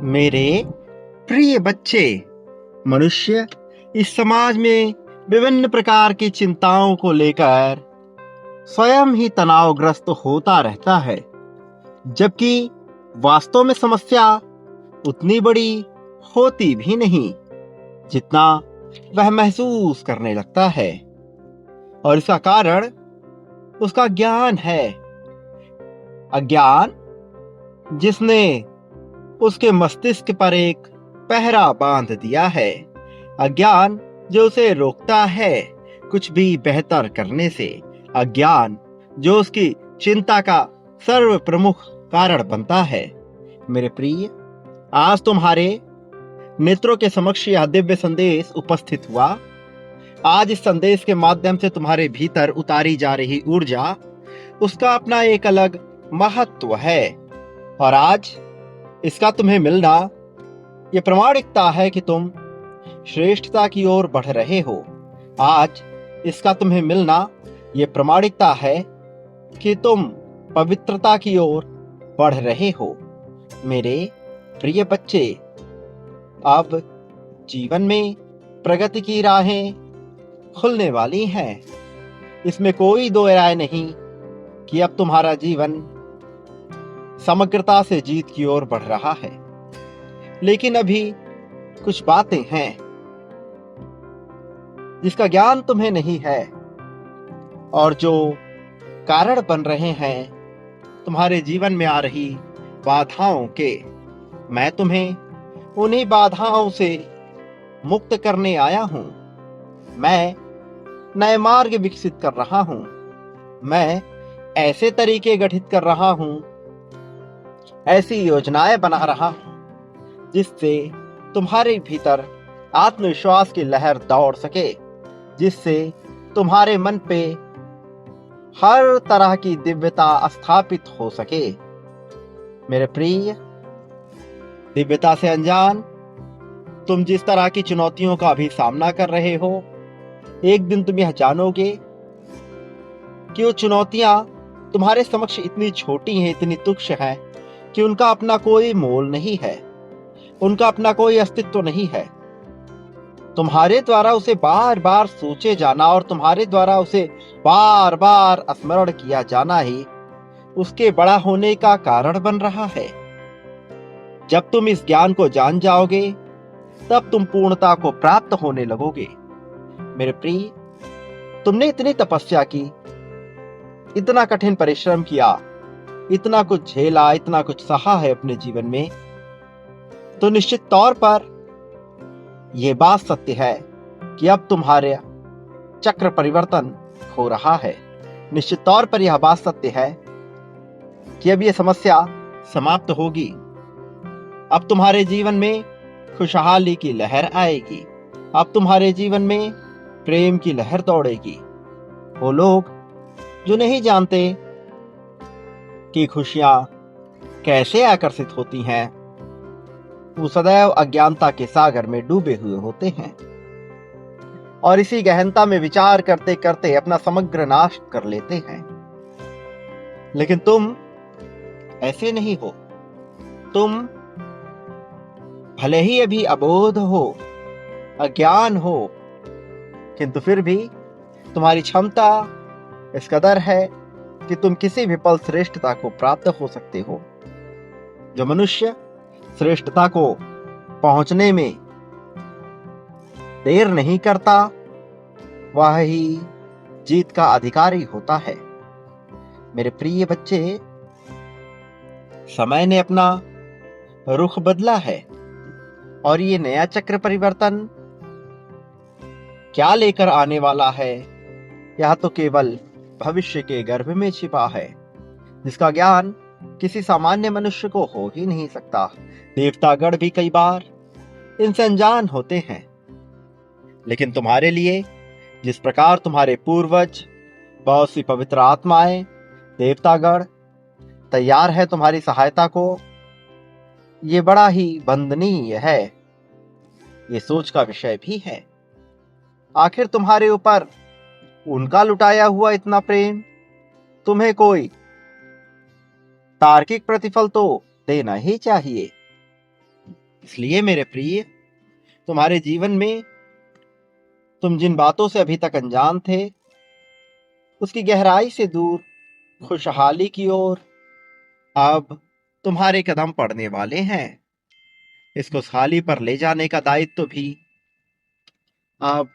मेरे प्रिय बच्चे, मनुष्य इस समाज में विभिन्न प्रकार की चिंताओं को लेकर स्वयं ही तनावग्रस्त होता रहता है, जबकि वास्तव में समस्या उतनी बड़ी होती भी नहीं जितना वह महसूस करने लगता है। और इसका कारण उसका ज्ञान है। अज्ञान जिसने उसके मस्तिष्क पर एक पहरा बांध दिया है। अज्ञान जो उसे रोकता है कुछ भी बेहतर करने से। अज्ञान जो उसकी चिंता का सर्व प्रमुख कारण बनता है। मेरे प्रिय, आज तुम्हारे नेत्रों के समक्ष यह दिव्य संदेश उपस्थित हुआ। आज इस संदेश के माध्यम से तुम्हारे भीतर उतारी जा रही ऊर्जा, उसका अपना एक अलग महत्व है। और आज इसका तुम्हें मिलना यह प्रमाणिकता है कि तुम श्रेष्ठता की ओर बढ़ रहे हो। आज इसका तुम्हें मिलना यह प्रमाणिकता है कि तुम पवित्रता की ओर बढ़ रहे हो। मेरे प्रिय बच्चे, अब जीवन में प्रगति की राहें खुलने वाली हैं। इसमें कोई दो राय नहीं कि अब तुम्हारा जीवन समग्रता से जीत की ओर बढ़ रहा है। लेकिन अभी कुछ बातें हैं जिसका ज्ञान तुम्हें नहीं है, और जो कारण बन रहे हैं तुम्हारे जीवन में आ रही बाधाओं के। मैं तुम्हें उन्हीं बाधाओं से मुक्त करने आया हूं। मैं नए मार्ग विकसित कर रहा हूं। मैं ऐसे तरीके गठित कर रहा हूं, ऐसी योजनाएं बना रहा हूं जिससे तुम्हारे भीतर आत्मविश्वास की लहर दौड़ सके, जिससे तुम्हारे मन पे हर तरह की दिव्यता स्थापित हो सके। मेरे प्रिय, दिव्यता से अनजान तुम जिस तरह की चुनौतियों का भी सामना कर रहे हो, एक दिन तुम यह जानोगे कि वो चुनौतियां तुम्हारे समक्ष इतनी छोटी हैं, इतनी तुच्छ हैं कि उनका अपना कोई मोल नहीं है, उनका अपना कोई अस्तित्व नहीं है। तुम्हारे द्वारा उसे बार बार सोचे जाना और तुम्हारे द्वारा उसे बार बार स्मरण किया जाना ही उसके बड़ा होने का कारण बन रहा है। जब तुम इस ज्ञान को जान जाओगे, तब तुम पूर्णता को प्राप्त होने लगोगे। मेरे प्रिय, तुमने इतनी तपस्या की, इतना कठिन परिश्रम किया, इतना कुछ झेला, इतना कुछ सहा है अपने जीवन में, तो निश्चित तौर पर यह बात सत्य है कि अब तुम्हारे चक्र परिवर्तन हो रहा है। निश्चित तौर पर यह बात सत्य है कि अब यह समस्या समाप्त होगी। अब तुम्हारे जीवन में खुशहाली की लहर आएगी। अब तुम्हारे जीवन में प्रेम की लहर दौड़ेगी। वो लोग जो नहीं जानते कि खुशियां कैसे आकर्षित होती हैं, वो सदैव अज्ञानता के सागर में डूबे हुए होते हैं और इसी गहनता में विचार करते करते अपना समग्र नाश कर लेते हैं। लेकिन तुम ऐसे नहीं हो। तुम भले ही अभी अबोध हो, अज्ञान हो, किंतु फिर भी तुम्हारी क्षमता इस कदर है कि तुम किसी भी पल श्रेष्ठता को प्राप्त हो सकते हो। जो मनुष्य श्रेष्ठता को पहुंचने में देर नहीं करता, वह ही जीत का अधिकारी होता है। मेरे प्रिय बच्चे, समय ने अपना रुख बदला है और ये नया चक्र परिवर्तन क्या लेकर आने वाला है, यह तो केवल भविष्य के गर्भ में छिपा है, जिसका ज्ञान किसी सामान्य मनुष्य को हो ही नहीं सकता। देवतागण भी कई बार इनसे अनजान होते हैं। लेकिन तुम्हारे लिए जिस प्रकार तुम्हारे पूर्वज, बहुत सी पवित्र आत्माएं, देवतागण तैयार है तुम्हारी सहायता को, ये बड़ा ही वंदनीय है। ये सोच का विषय भी है। आखिर तुम्हारे ऊपर उनका लुटाया हुआ इतना प्रेम तुम्हें कोई तार्किक प्रतिफल तो देना ही चाहिए। इसलिए मेरे प्रिय, तुम्हारे जीवन में तुम जिन बातों से अभी तक अनजान थे, उसकी गहराई से दूर खुशहाली की ओर अब तुम्हारे कदम पड़ने वाले हैं। इस खुशहाली पर ले जाने का दायित्व भी अब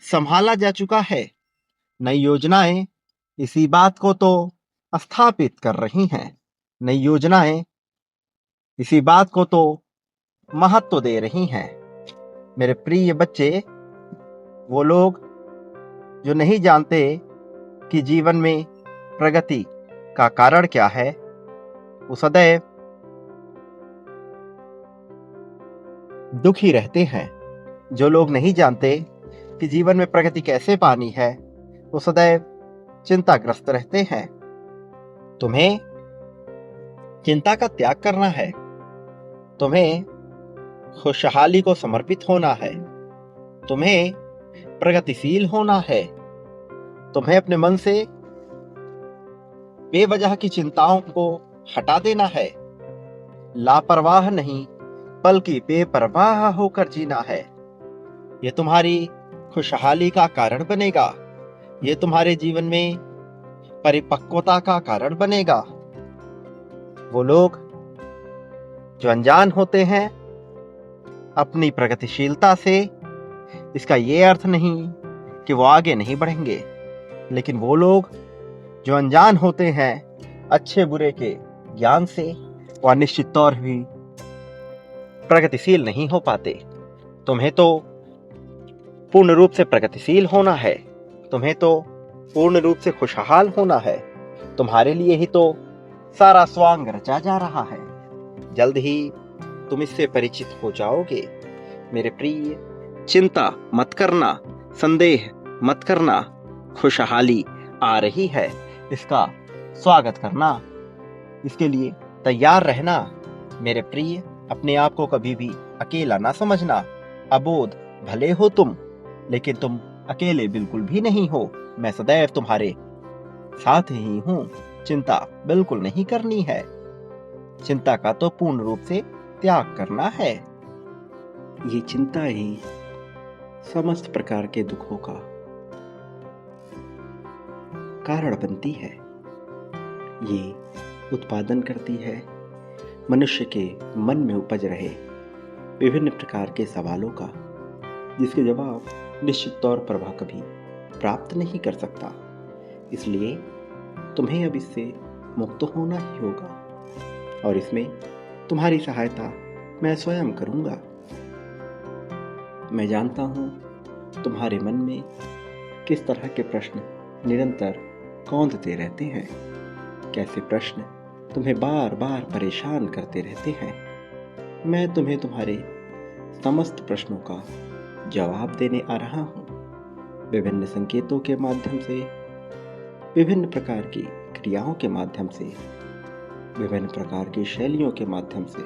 संभाला जा चुका है। नई योजनाएं इसी बात को तो स्थापित कर रही हैं। नई योजनाएं इसी बात को तो महत्व दे रही हैं। मेरे प्रिय बच्चे, वो लोग जो नहीं जानते कि जीवन में प्रगति का कारण क्या है, वो सदैव दुखी रहते हैं। जो लोग नहीं जानते कि जीवन में प्रगति कैसे पानी है, वो सदैव चिंताग्रस्त रहते हैं। तुम्हें चिंता का त्याग करना है। तुम्हें खुशहाली को समर्पित होना है। तुम्हें प्रगतिशील होना है। तुम्हें अपने मन से बेवजह की चिंताओं को हटा देना है। लापरवाह नहीं, बल्कि बेपरवाह होकर जीना है। यह तुम्हारी खुशहाली का कारण बनेगा। यह तुम्हारे जीवन में परिपक्वता का कारण बनेगा। वो लोग जो अनजान होते हैं अपनी प्रगतिशीलता से, इसका ये अर्थ नहीं कि वो आगे नहीं बढ़ेंगे, लेकिन वो लोग जो अनजान होते हैं अच्छे बुरे के ज्ञान से, वह निश्चित तौर भी प्रगतिशील नहीं हो पाते। तुम्हें तो पूर्ण रूप से प्रगतिशील होना है। तुम्हें तो पूर्ण रूप से खुशहाल होना है। तुम्हारे लिए ही तो सारा स्वांग रचा जा रहा है। जल्द ही तुम इससे परिचित हो जाओगे। मेरे प्रिय, चिंता मत करना, संदेह मत करना। खुशहाली आ रही है, इसका स्वागत करना, इसके लिए तैयार रहना। मेरे प्रिय, अपने आप को कभी भी अकेला ना समझना। अबोध भले हो तुम, लेकिन तुम अकेले बिल्कुल भी नहीं हो। मैं सदैव तुम्हारे साथ ही हूं। चिंता बिल्कुल नहीं करनी है। चिंता का तो पूर्ण रूप से त्याग करना है। ये चिंता ही समस्त प्रकार के दुखों का कारण बनती है। ये उत्पादन करती है मनुष्य के मन में उपज रहे विभिन्न प्रकार के सवालों का, जिसके जवाब निश्चित तौर पर वह कभी प्राप्त नहीं कर सकता। इसलिए तुम्हें अब इससे मुक्त होना ही होगा, और इसमें तुम्हारी सहायता मैं स्वयं करूंगा। मैं जानता हूं तुम्हारे मन में किस तरह के प्रश्न निरंतर कौंधते रहते हैं, कैसे प्रश्न तुम्हें बार बार परेशान करते रहते हैं। मैं तुम्हें तुम्हारे समस्त प्रश्नों का जवाब देने आ रहा हूं। विभिन्न संकेतों के माध्यम से, विभिन्न प्रकार की क्रियाओं के माध्यम से, विभिन्न प्रकार की शैलियों के माध्यम से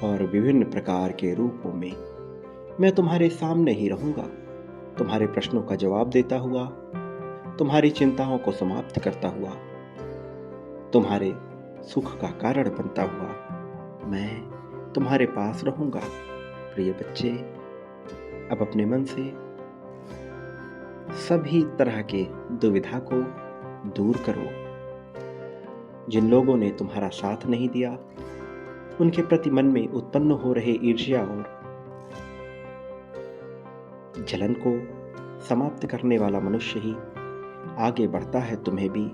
और विभिन्न प्रकार के रूपों में मैं तुम्हारे सामने ही रहूंगा, तुम्हारे प्रश्नों का जवाब देता हुआ, तुम्हारी चिंताओं को समाप्त करता हुआ, तुम्हारे सुख का कारण बनता हुआ मैं तुम्हारे पास रहूंगा। प्रिय बच्चे, अब अपने मन से सभी तरह के दुविधा को दूर करो। जिन लोगों ने तुम्हारा साथ नहीं दिया, उनके प्रति मन में उत्पन्न हो रहे ईर्ष्या और जलन को समाप्त करने वाला मनुष्य ही आगे बढ़ता है। तुम्हें भी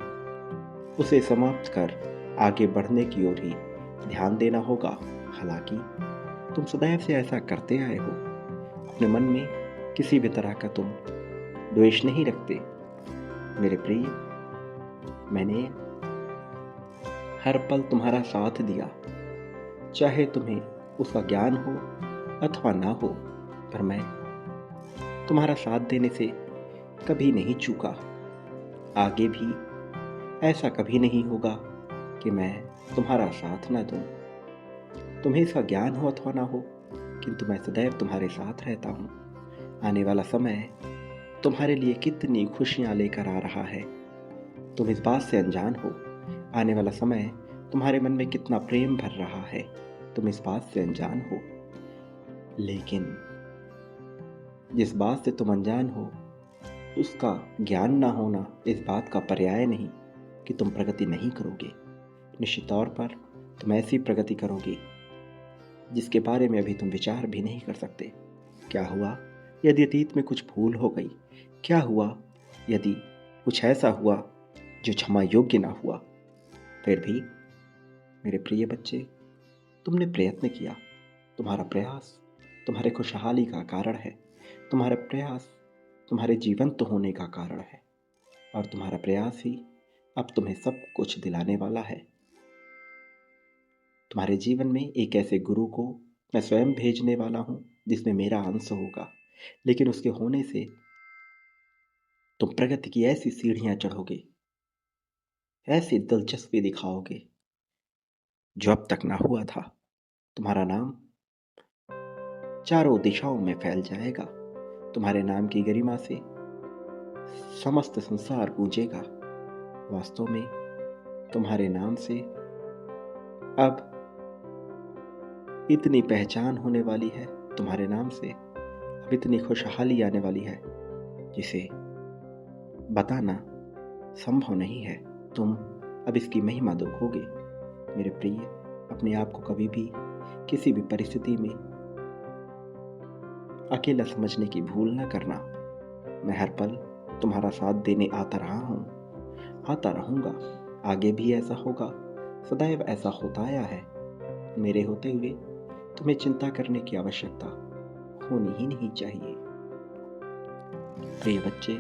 उसे समाप्त कर आगे बढ़ने की ओर ही ध्यान देना होगा। हालांकि तुम सदैव से ऐसा करते आए हो। अपने मन में किसी भी तरह का तुम द्वेष नहीं रखते। मेरे प्रिय, मैंने हर पल तुम्हारा साथ दिया, चाहे तुम्हें उसका ज्ञान हो अथवा ना हो, पर मैं तुम्हारा साथ देने से कभी नहीं चूका। आगे भी ऐसा कभी नहीं होगा कि मैं तुम्हारा साथ ना दूं। तुम्हें इसका ज्ञान हो अथवा ना हो, किंतु मैं सदैव तुम्हारे साथ रहता हूं। आने वाला समय तुम्हारे लिए कितनी खुशियां लेकर आ रहा है, तुम इस बात से अनजान हो। आने वाला समय तुम्हारे मन में कितना प्रेम भर रहा है, तुम इस बात से अनजान हो। लेकिन जिस बात से तुम अनजान हो उसका ज्ञान ना होना इस बात का पर्याय नहीं कि तुम प्रगति नहीं करोगे। निश्चित तौर पर तुम ऐसी प्रगति करोगे जिसके बारे में अभी तुम विचार भी नहीं कर सकते। क्या हुआ यदि अतीत में कुछ भूल हो गई? क्या हुआ यदि कुछ ऐसा हुआ जो क्षमा योग्य ना हुआ? फिर भी मेरे प्रिय बच्चे, तुमने प्रयत्न किया। तुम्हारा प्रयास तुम्हारे खुशहाली का कारण है। तुम्हारा प्रयास तुम्हारे जीवंत होने का कारण है और तुम्हारा प्रयास ही अब तुम्हें सब कुछ दिलाने वाला है। तुम्हारे जीवन में एक ऐसे गुरु को मैं स्वयं भेजने वाला हूं जिसमें मेरा अंश होगा, लेकिन उसके होने से तुम प्रगति की ऐसी सीढ़ियां चढ़ोगे, ऐसी दिलचस्पी दिखाओगे जो अब तक ना हुआ था। तुम्हारा नाम चारों दिशाओं में फैल जाएगा। तुम्हारे नाम की गरिमा से समस्त संसार गूंजेगा। वास्तव में तुम्हारे नाम से अब इतनी पहचान होने वाली है, तुम्हारे नाम से अब इतनी खुशहाली आने वाली है जिसे बताना संभव नहीं है। तुम अब इसकी महिमा देखोगे। मेरे प्रिय, अपने आप को कभी भी किसी भी परिस्थिति में अकेला समझने की भूल न करना। मैं हर पल तुम्हारा साथ देने आता रहा हूँ, आता रहूँगा। आगे भी ऐसा होगा, सदैव ऐसा होता आया है। मेरे होते हुए तुम्हें चिंता करने की आवश्यकता होनी ही नहीं चाहिए। प्रिय बच्चे,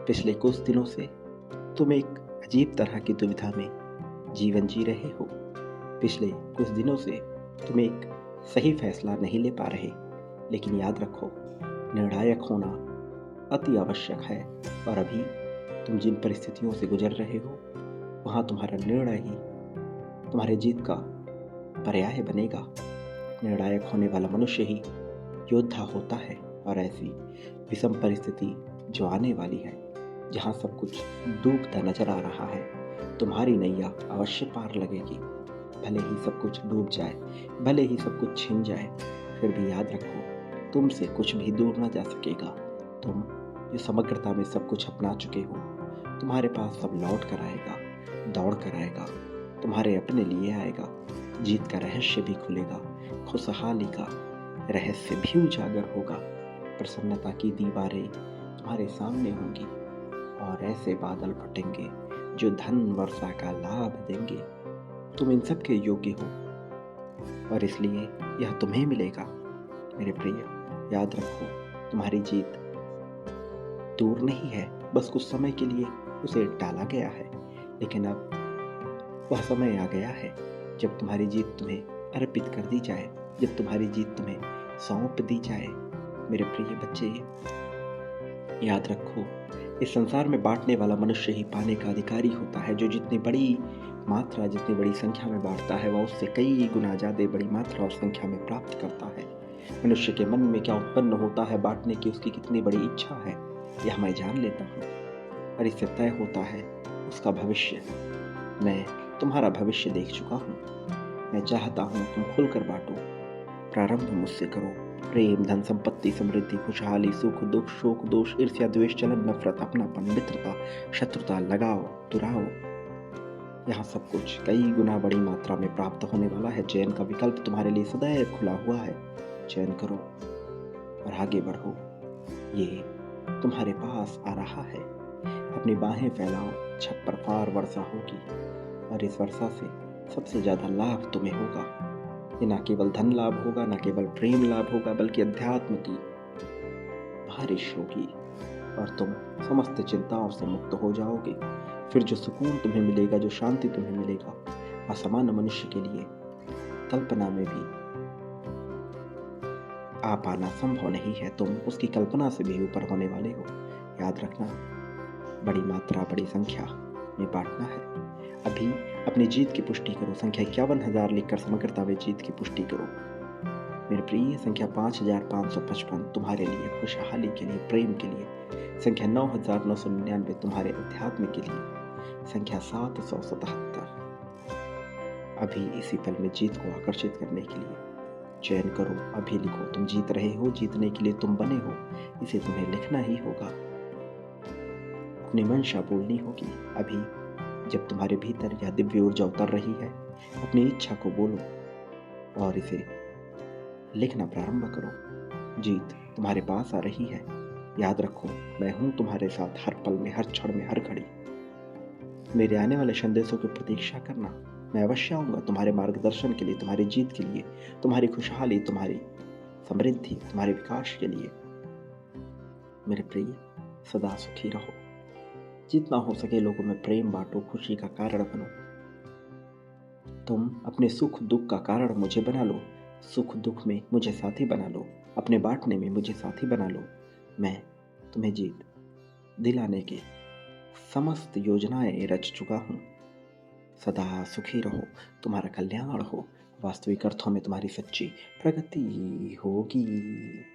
पिछले कुछ दिनों से तुम एक अजीब तरह की दुविधा में जीवन जी रहे हो। पिछले कुछ दिनों से तुम एक सही फैसला नहीं ले पा रहे, लेकिन याद रखो, निर्णायक होना अति आवश्यक है। और अभी तुम जिन परिस्थितियों से गुजर रहे हो वहाँ तुम्हारा निर्णय ही तुम्हारे जीत का पर्याय बनेगा। निर्णायक होने वाला मनुष्य ही योद्धा होता है। और ऐसी विषम परिस्थिति जो आने वाली है, जहाँ सब कुछ डूबता नजर आ रहा है, तुम्हारी नैया अवश्य पार लगेगी। भले ही सब कुछ डूब जाए, भले ही सब कुछ छिन जाए, फिर भी याद रखो, तुमसे कुछ भी दूर न जा सकेगा। तुम जो समग्रता में सब कुछ अपना चुके हो, तुम्हारे पास सब लौट कर आएगा, दौड़ कर आएगा, तुम्हारे अपने लिए आएगा। जीत का रहस्य भी खुलेगा, खुशहाली का रहस्य भी उजागर होगा। प्रसन्नता की दीवारें तुम्हारे सामने होंगी और ऐसे बादल फटेंगे जो धन वर्षा का लाभ देंगे। तुम इन सब के योग्य हो और इसलिए यह तुम्हें मिलेगा। मेरे प्रिय, याद रखो, तुम्हारी जीत दूर नहीं है, बस कुछ समय के लिए उसे टाला गया है। लेकिन अब वह समय आ गया है जब तुम्हारी जीत तुम्हें अर्पित कर दी जाए, जब तुम्हारी जीत तुम्हें सौंप दी जाए। मेरे प्रिय बच्चे, याद रखो, इस संसार में बांटने वाला मनुष्य ही पाने का अधिकारी होता है। जो जितनी बड़ी मात्रा, जितनी बड़ी संख्या में बांटता है, वह उससे कई गुना ज्यादा बड़ी मात्रा और संख्या में प्राप्त करता है। मनुष्य के मन में क्या उत्पन्न होता है बांटने की, उसकी कितनी बड़ी इच्छा है, यह मैं जान लेता हूँ और इससे तय होता है उसका भविष्य। मैं तुम्हारा भविष्य देख चुका हूँ। मैं चाहता हूँ तुम खुलकर बांटो। प्रारंभ मुझसे करो। प्रेम, धन, संपत्ति, समृद्धि, खुशहाली, सुख, दुख, शोक, दोष, ईर्ष्या, द्वेष, जलन, नफरत, अपनापन, मित्रता, शत्रुता, लगाव, दुराव, यहाँ सब कुछ कई गुना बड़ी मात्रा में प्राप्त होने वाला है। चयन का विकल्प तुम्हारे लिए सदैव खुला हुआ है। चयन करो और आगे बढ़ो। ये तुम्हारे पास आ रहा है। अपनी बाहें फैलाओ, छत पर फार वर्षा होगी और इस वर्षा से सबसे ज्यादा लाभ तुम्हें होगा। ये न केवल धन लाभ होगा, न केवल प्रेम लाभ होगा, बल्कि अध्यात्म की बारिश होगी और तुम समस्त चिंताओं से मुक्त हो जाओगे। फिर जो सुकून तुम्हें मिलेगा, जो शांति तुम्हें मिलेगा, असामान्य मनुष्य के लिए कल्पना में भी आ पाना संभव नहीं है। तुम उसकी कल्पना से भी ऊपर होने वाले हो। याद रखना, बड़ी मात्रा, बड़ी संख्या में बांटना है। अभी अपनी जीत की पुष्टि करो। संख्या 51,000 लिखकर समग्रता में जीत की पुष्टि करो। मेरे प्रिय, संख्या 5,555 तुम्हारे लिए, खुशहाली के लिए, प्रेम के लिए। संख्या 9,999 तुम्हारे अध्यात्म के लिए। संख्या 777 अभी इसी पल में जीत को आकर्षित करने के लिए। चयन करो, अभी लिखो। तुम जीत रहे हो, जीतने के लिए तुम बने हो, इसे तुम्हें लिखना ही होगा। अपनी मंशा बोलनी होगी। अभी जब तुम्हारे भीतर यह दिव्य ऊर्जा उतर रही है, अपनी इच्छा को बोलो और इसे लिखना प्रारंभ करो। जीत तुम्हारे पास आ रही है। याद रखो, मैं हूं तुम्हारे साथ हर पल में, हर क्षण में, हर घड़ी। मेरे आने वाले संदेशों की प्रतीक्षा करना। मैं अवश्य आऊंगा तुम्हारे मार्गदर्शन के लिए, तुम्हारी जीत के लिए, तुम्हारी खुशहाली, तुम्हारी समृद्धि, तुम्हारे विकास के लिए। मेरे प्रिय, सदा सुखी रहो। जितना हो सके लोगों में प्रेम बांटो, खुशी का कारण बनो। तुम अपने सुख दुख का कारण मुझे बना लो, सुख दुख में मुझे साथी बना लो, अपने बांटने में मुझे साथी बना लो। मैं तुम्हें जीत दिलाने की समस्त योजनाएं रच चुका हूँ। सदा सुखी रहो, तुम्हारा कल्याण हो, वास्तविक अर्थों में तुम्हारी सच्ची प्रगति होगी।